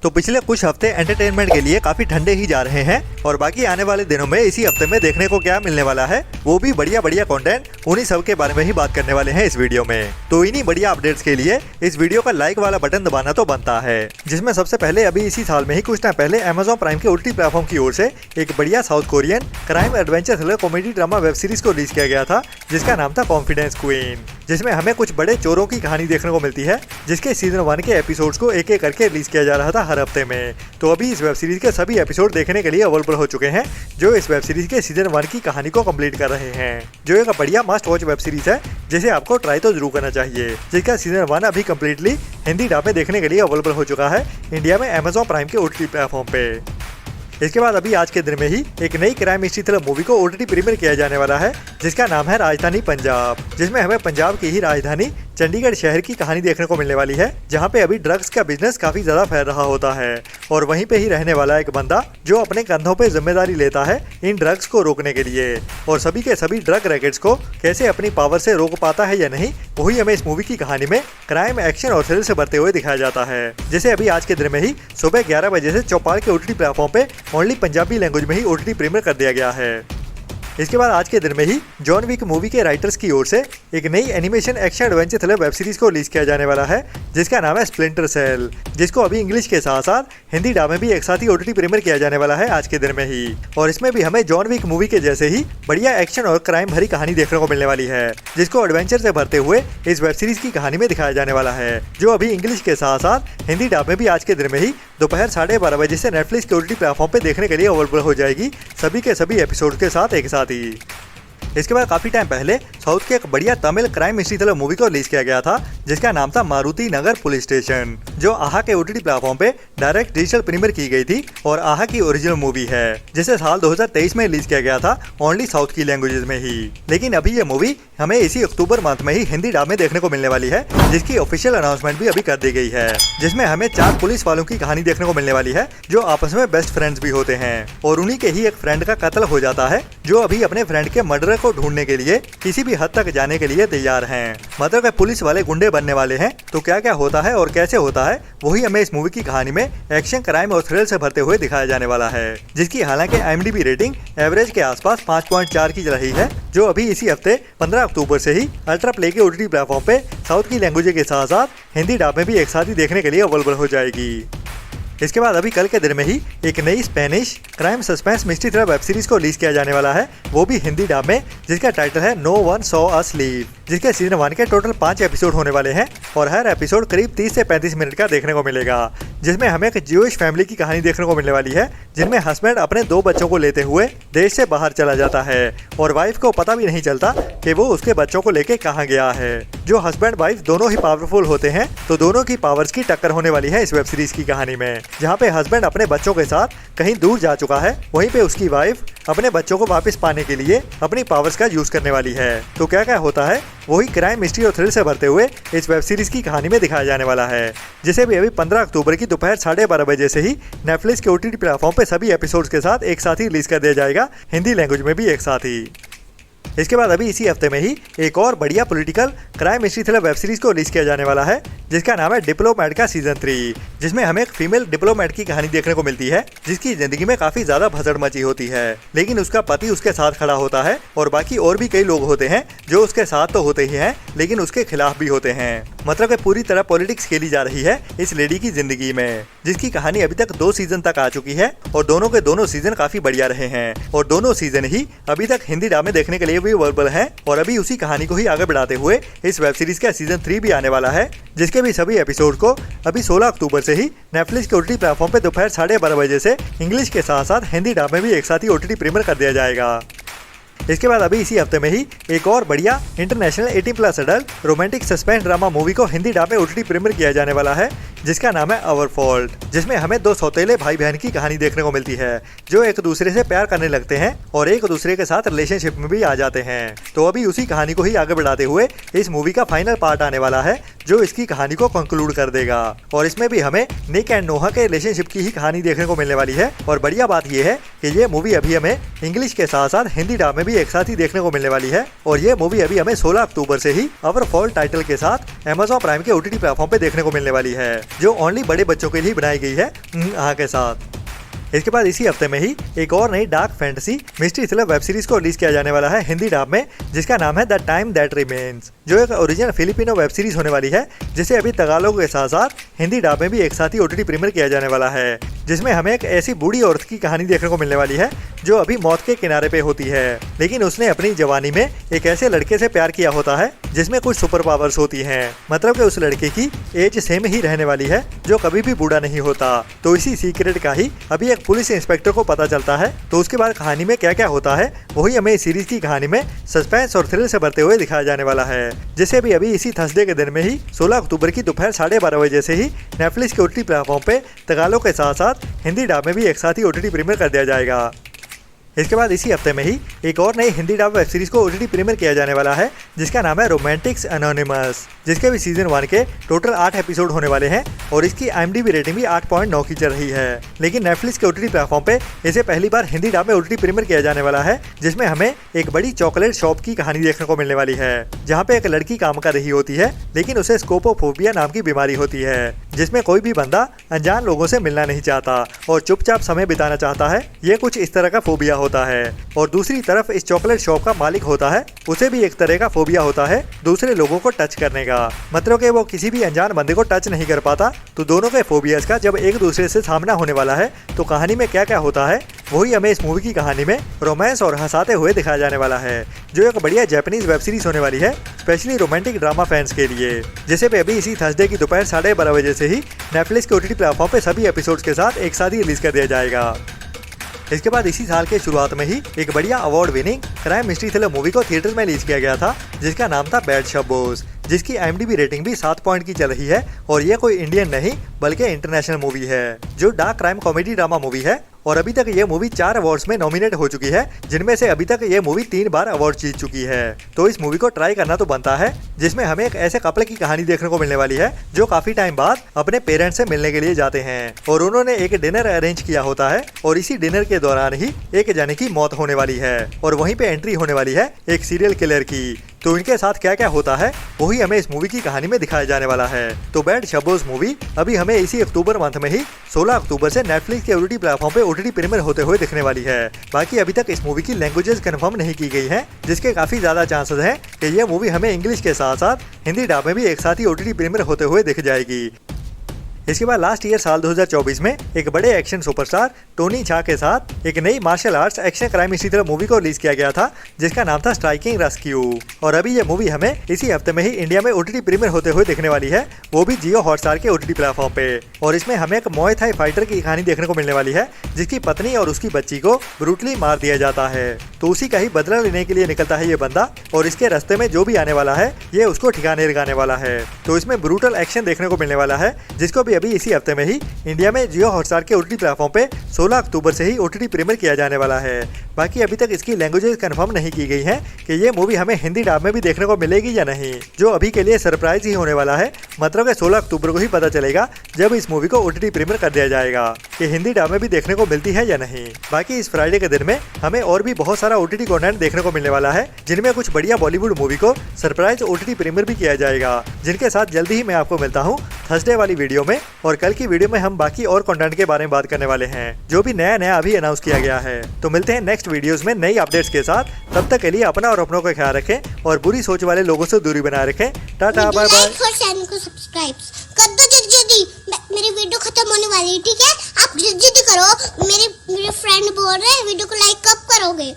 तो पिछले कुछ हफ्ते एंटरटेनमेंट के लिए काफी ठंडे ही जा रहे हैं और बाकी आने वाले दिनों में इसी हफ्ते में देखने को क्या मिलने वाला है वो भी बढ़िया बढ़िया कंटेंट, उन्हीं सब के बारे में ही बात करने वाले हैं इस वीडियो में। तो इन्हीं बढ़िया अपडेट्स के लिए इस वीडियो का लाइक वाला बटन दबाना तो बनता है। जिसमें सबसे पहले अभी इसी साल में ही कुछ टाइम पहले Amazon प्राइम के OTT प्लेटफॉर्म की ओर से एक बढ़िया south Korean crime adventure thriller comedy drama web series को रिलीज किया गया था जिसका नाम था कॉन्फिडेंस क्वीन, जिसमें हमें कुछ बड़े चोरों की कहानी देखने को मिलती है जिसके सीजन 1 के एपिसोड्स को एक एक करके रिलीज किया जा रहा था हर हफ्ते में। तो अभी इस वेब सीरीज के सभी एपिसोड देखने के लिए अवेलेबल हो चुके हैं जो इस वेब सीरीज के सीजन 1 की कहानी को कंप्लीट कर रहे हैं, जो एक बढ़िया मस्ट वॉच वेब सीरीज है जिसे आपको ट्राई तो जरूर करना चाहिए। जिसका सीजन 1 अभी कम्प्लीटली हिंदी डब में देखने के लिए अवेलेबल हो चुका है इंडिया में Amazon प्राइम के OTT प्लेटफॉर्म पे। इसके बाद अभी आज के दिन में ही एक नई क्राइम मिस्ट्री थ्रिलर मूवी को OTT प्रीमियर किया जाने वाला है जिसका नाम है राजधानी पंजाब, जिसमें हमें पंजाब की ही राजधानी चंडीगढ़ शहर की कहानी देखने को मिलने वाली है जहां पे अभी ड्रग्स का बिजनेस काफी ज्यादा फैल रहा होता है और वहीं पे ही रहने वाला एक बंदा जो अपने कंधों पे जिम्मेदारी लेता है इन ड्रग्स को रोकने के लिए और सभी के सभी ड्रग रैकेट्स को कैसे अपनी पावर से रोक पाता है या नहीं, वही हमें इस मूवी की कहानी में क्राइम, एक्शन और थ्रिल से भरते हुए दिखाया जाता है। जैसे अभी आज के दिन में ही सुबह 11 बजे से चौपाल के OTT प्लेटफॉर्म पे ओनली पंजाबी लैंग्वेज में ही OTT प्रीमियर कर दिया गया है। इसके बाद आज के दिन में ही जॉन विक मूवी के राइटर्स की ओर से एक नई animation action adventure thriller web series को रिलीज किया जाने वाला है जिसका नाम है स्प्लिंटर सेल, जिसको अभी इंग्लिश के साथ साथ हिंदी डब में भी एक साथ ही OTT प्रीमियर किया जाने वाला है आज के दिन में ही। और इसमें भी हमें जॉन विक मूवी के जैसे ही बढ़िया एक्शन और क्राइम भरी कहानी देखने को मिलने वाली है जिसको एडवेंचर से भरते हुए इस वेब सीरीज की कहानी में दिखाया जाने वाला है, जो अभी इंग्लिश के साथ साथ हिंदी डब में भी आज के दिन में ही दोपहर 12:30 बजे से नेटफ्लिक्स के OTT प्लेटफॉर्म पे देखने के लिए अवेलेबल हो जाएगी सभी के सभी एपिसोड के साथ एक साथ ही। इसके बाद काफी टाइम पहले साउथ के एक बढ़िया Tamil crime mystery thriller movie को रिलीज किया गया था जिसका नाम था मारुति नगर पुलिस स्टेशन, जो आहा के OTT प्लेटफॉर्म पे डायरेक्ट डिजिटल प्रीमियर की गई थी और आहा की ओरिजिनल मूवी है जिसे साल 2023 में रिलीज किया गया था ओनली साउथ की लैंग्वेजेस में ही। लेकिन अभी ये मूवी हमें इसी अक्टूबर मंथ में ही हिंदी डब में देखने को मिलने वाली है जिसकी ऑफिशियल अनाउंसमेंट भी अभी कर दी गई है, जिसमें हमें 4 पुलिस वालों की कहानी देखने को मिलने वाली है जो आपस में बेस्ट फ्रेंड्स भी होते हैं और उन्हीं के ही एक फ्रेंड का कत्ल हो जाता है जो अभी अपने फ्रेंड के मर्डर को ढूंढने के लिए किसी भी हद तक जाने के लिए तैयार हैं। मतलब पुलिस वाले गुंडे बनने वाले हैं, तो क्या क्या होता है और कैसे होता है वही हमें इस मूवी की कहानी में एक्शन, क्राइम और थ्रिल से भरते हुए दिखाया जाने वाला है, जिसकी हालांकि IMDb रेटिंग एवरेज के आसपास 5.4 की रही है, जो अभी इसी हफ्ते 15 अक्टूबर से ही अल्ट्रा प्ले के OTT प्लेटफॉर्म पे साउथ की लैंग्वेज के साथ साथ हिंदी डब में भी एक साथ ही देखने के लिए अवेलेबल हो जाएगी। इसके बाद अभी कल के दिन में ही एक नई Spanish crime suspense mystery thriller web series को रिलीज किया जाने वाला है, वो भी हिंदी डब में, जिसका टाइटल है no one saw us leave, जिसके सीजन 1 के टोटल 5 एपिसोड होने वाले हैं और हर एपिसोड करीब 30 से 35 मिनट का देखने को मिलेगा, जिसमें हमें एक ज्यूइश फैमिली की कहानी देखने को मिलने वाली है जिनमें हस्बैंड अपने 2 बच्चों को लेते हुए देश से बाहर चला जाता है और वाइफ को पता भी नहीं चलता कि वो उसके बच्चों को लेके कहाँ गया है। जो हस्बैंड वाइफ दोनों ही पावरफुल होते हैं, तो दोनों की पावर्स की टक्कर होने वाली है इस वेब सीरीज की कहानी में, जहाँ पे हस्बैंड अपने बच्चों के साथ कहीं दूर जा चुका है, वहीं पे उसकी वाइफ अपने बच्चों को वापस पाने के लिए अपनी पावर्स का यूज करने वाली है। तो क्या क्या होता है वही क्राइम, मिस्ट्री और थ्रिल से भरते हुए इस वेब सीरीज की कहानी में दिखाया जाने वाला है, जिसे भी अभी 15 अक्टूबर की दोपहर 12:30 बजे से ही नेटफ्लिक्स के OTT प्लेटफॉर्म पे सभी एपिसोड्स के साथ एक साथ ही रिलीज कर दिया जाएगा, हिंदी लैंग्वेज में भी एक साथ ही। इसके बाद अभी इसी हफ्ते में ही एक और बढ़िया political crime mystery thriller web series को रिलीज किया जाने वाला है जिसका नाम है डिप्लोमेट का सीजन 3, जिसमें हमें एक फीमेल डिप्लोमेट की कहानी देखने को मिलती है जिसकी जिंदगी में काफी ज्यादा भसड़ मची होती है, लेकिन उसका पति उसके साथ खड़ा होता है और बाकी और भी कई लोग होते हैं जो उसके साथ तो होते ही हैं लेकिन उसके खिलाफ भी होते हैं। मतलब कि पूरी तरह पॉलिटिक्स खेली जा रही है इस लेडी की जिंदगी में, जिसकी कहानी अभी तक 2 सीजन तक आ चुकी है और दोनों के दोनों सीजन काफी बढ़िया रहे हैं और दोनों सीजन ही अभी तक हिंदी डब में देखने के लिए भी अवेलेबल है और अभी उसी कहानी को ही आगे बढ़ाते हुए इस वेब सीरीज का सीजन 3 भी आने वाला है, जिसके भी सभी एपिसोड को अभी 16 अक्टूबर से ही नेटफ्लिक्स के OTT प्लेटफॉर्म पे दोपहर 12:30 बजे से इंग्लिश के साथ साथ हिंदी डब में भी एक साथ ही OTT प्रीमियर कर दिया जाएगा। इसके बाद अभी इसी हफ्ते में ही एक और बढ़िया international 18+ adult romantic suspense drama movie को हिंदी डब में OTT प्रीमियर किया जाने वाला है जिसका नाम है आवर फॉल्ट, जिसमें हमें 2 सौतेले भाई बहन की कहानी देखने को मिलती है जो एक दूसरे से प्यार करने लगते हैं और एक दूसरे के साथ रिलेशनशिप में भी आ जाते हैं। तो अभी उसी कहानी को ही आगे बढ़ाते हुए इस मूवी का फाइनल पार्ट आने वाला है जो इसकी कहानी को कंक्लूड कर देगा और इसमें भी हमें निक एंड नोहा के रिलेशनशिप की ही कहानी देखने को मिलने वाली है। और बढ़िया बात यह है कि ये मूवी अभी हमें इंग्लिश के साथ साथ हिंदी डब में भी एक साथ ही देखने को मिलने वाली है और ये मूवी अभी हमें 16 अक्टूबर से ही आवर फॉल्ट टाइटल के साथ Amazon प्राइम के OTT प्लेटफॉर्म पे देखने को मिलने वाली है। जो ओनली बड़े बच्चों के लिए बनाई गई है के साथ। इसके बाद इसी हफ्ते में ही एक और नई dark fantasy mystery thriller web series को रिलीज किया जाने वाला है हिंदी डब में, जिसका नाम है द टाइम दैट रिमेन्स, जो एक ओरिजिनल फिलिपिनो वेब सीरीज होने वाली है, जिसे अभी तगालोग के साथ साथ हिंदी डब में भी एक साथ ही OTT प्रीमियर किया जाने वाला है, जिसमें हमें एक ऐसी बूढ़ी औरत की कहानी देखने को मिलने वाली है जो अभी मौत के किनारे पे होती है, लेकिन उसने अपनी जवानी में एक ऐसे लड़के से प्यार किया होता है जिसमें कुछ सुपर पावर्स होती हैं। मतलब कि उस लड़के की एज सेम ही रहने वाली है जो कभी भी बूढ़ा नहीं होता। तो इसी सीक्रेट का ही अभी एक पुलिस इंस्पेक्टर को पता चलता है। तो उसके बाद कहानी में क्या क्या होता है वही हमें इस सीरीज की कहानी में सस्पेंस और थ्रिल से भरते हुए दिखाया जाने वाला है, जिसे भी अभी इसी थर्सडे के दिन में ही 16 अक्टूबर की दोपहर 12:30 बजे से ही नेटफ्लिक्स के OTT प्लेटफॉर्म पे तगालों के साथ साथ हिंदी डब में भी एक साथ ही OTT प्रीमियर कर दिया जाएगा। इसके बाद इसी हफ्ते में ही एक और नई हिंदी डब वेब सीरीज को OTT प्रीमियर किया जाने वाला है, जिसका नाम है रोमांटिक्स एनोनिमस, जिसके भी सीजन 1 के टोटल 8 एपिसोड होने वाले हैं और इसकी IMDb रेटिंग भी 8.9 की चल रही है। लेकिन नेटफ्लिक्स के OTT प्लेटफॉर्म पे इसे पहली बार हिंदी डब में OTT प्रीमियर किया जाने वाला है, जिसमें हमें एक बड़ी चॉकलेट शॉप की कहानी देखने को मिलने वाली है, जहाँ पे एक लड़की काम कर रही होती है, लेकिन उसे स्कोपोफोबिया नाम की बीमारी होती है, जिसमें कोई भी बंदा अनजान लोगों से मिलना नहीं चाहता और चुपचाप समय बिताना चाहता है। ये कुछ इस तरह का फोबिया होता है। और दूसरी तरफ इस चॉकलेट शॉप का मालिक होता है, उसे भी एक तरह का फोबिया होता है दूसरे लोगों को टच करने का, मतलब कि वो किसी भी अनजान बंदे को टच नहीं कर पाता। तो दोनों के फोबियाज का जब एक दूसरे से सामना होने वाला है तो कहानी में क्या क्या होता है वही हमें इस मूवी की कहानी में रोमांस और हंसाते हुए दिखाया जाने वाला है, जो एक बढ़िया जापानीज वेब सीरीज होने वाली है स्पेशली रोमांटिक ड्रामा फैंस के लिए, जिसे भी अभी इसी थर्सडे की दोपहर 12:30 बजे से ही नेटफ्लिक्स के OTT प्लेटफॉर्म पे सभी एपिसोड्स के साथ एक साथ ही रिलीज कर दिया जाएगा। इसके बाद इसी साल के शुरुआत में ही एक बढ़िया award winning crime mystery thriller movie को थिएटर में रिलीज किया गया था, जिसका नाम था बैड शब्बोस, जिसकी IMDb रेटिंग भी 7 पॉइंट की चल रही है। और ये कोई इंडियन नहीं बल्कि इंटरनेशनल मूवी है, जो dark crime comedy drama movie है। और अभी तक ये मूवी 4 अवार्ड्स में नॉमिनेट हो चुकी है, जिनमें से अभी तक ये मूवी 3 बार अवार्ड जीत चुकी है। तो इस मूवी को ट्राई करना तो बनता है, जिसमें हमें एक ऐसे कपल की कहानी देखने को मिलने वाली है जो काफी टाइम बाद अपने पेरेंट्स से मिलने के लिए जाते हैं और उन्होंने एक डिनर अरेंज किया होता है और इसी डिनर के दौरान ही एक जने की मौत होने वाली है और वहीं पे एंट्री होने वाली है एक सीरियल किलर की। तो इनके साथ क्या क्या होता है वही हमें इस मूवी की कहानी में दिखाया जाने वाला है। तो बैड शब्बोस मूवी अभी हमें इसी अक्टूबर मंथ में ही 16 अक्टूबर से नेटफ्लिक्स के OTT प्लेटफॉर्म पे OTT प्रीमियर होते हुए दिखने वाली है। बाकी अभी तक इस मूवी की लैंग्वेजेस कंफर्म नहीं की गई हैं, जिसके काफी ज्यादा चांसेस हैं कि यह मूवी हमें इंग्लिश के साथ साथ हिंदी डब में भी एक साथ ही OTT प्रीमियर होते हुए दिख जाएगी। इसके बाद लास्ट ईयर साल 2024 में एक बड़े एक्शन सुपरस्टार टोनी झा के साथ एक नई मार्शल आर्ट्स एक्शन क्राइम इसी तरह मूवी को रिलीज किया गया था, जिसका नाम था स्ट्राइकिंग रेस्क्यू। और अभी ये मूवी हमें इसी हफ्ते में ही इंडिया में OTT प्रीमियर होते हुए दिखने वाली है, वो भी जियो हॉटस्टार के OTT प्लेटफॉर्म पे। और इसमें हमें एक मुए थाई फाइटर की कहानी देखने को मिलने वाली है, जिसकी पत्नी और उसकी बच्ची को ब्रूटली मार दिया जाता है। तो उसी का ही बदला लेने के लिए निकलता है ये बंदा और इसके रास्ते में जो भी आने वाला है ये उसको ठिकाने लगाने वाला है। तो इसमें ब्रूटल एक्शन देखने को मिलने वाला है, जिसको भी अभी इसी हफ्ते में ही इंडिया में जियो हॉटस्टार के OTT प्लेटफॉर्म पे 16 अक्टूबर से ही OTT प्रीमियर किया जाने वाला है। बाकी अभी तक इसकी लैंग्वेजेस कंफर्म नहीं की गई हैं कि ये मूवी हमें हिंदी डब में भी देखने को मिलेगी या नहीं, जो अभी के लिए सरप्राइज ही होने वाला है। मतलब कि 16 अक्टूबर को ही पता चलेगा जब इस मूवी को OTT प्रीमियर कर दिया जाएगा कि हिंदी डब में भी देखने को मिलती है या नहीं। बाकी इस फ्राइडे के दिन में हमें और भी बहुत सारा OTT कंटेंट देखने को मिलने वाला है, जिनमें कुछ बढ़िया बॉलीवुड मूवी को सरप्राइज OTT प्रीमियर भी किया जाएगा, जिनके साथ जल्दी ही मैं आपको मिलता हूँ थर्सडे वाली वीडियो में। और कल की वीडियो में हम बाकी और कंटेंट के बारे में बात करने वाले हैं, जो भी नया अभी अनाउंस किया गया है। तो मिलते हैं नेक्स्ट वीडियोस में नई अपडेट्स के साथ। तब तक के लिए अपना और अपनों का ख्याल रखें और बुरी सोच वाले लोगों से दूरी बनाए रखें। Tata bye bye. चैनल को सब्सक्राइब कर दो जल्दी, मेरी वीडियो खत्म होने वाली है, ठीक है? आप जल्दी करो, मेरे फ्रेंड बोल रहे हैं वीडियो को लाइक कब करोगे?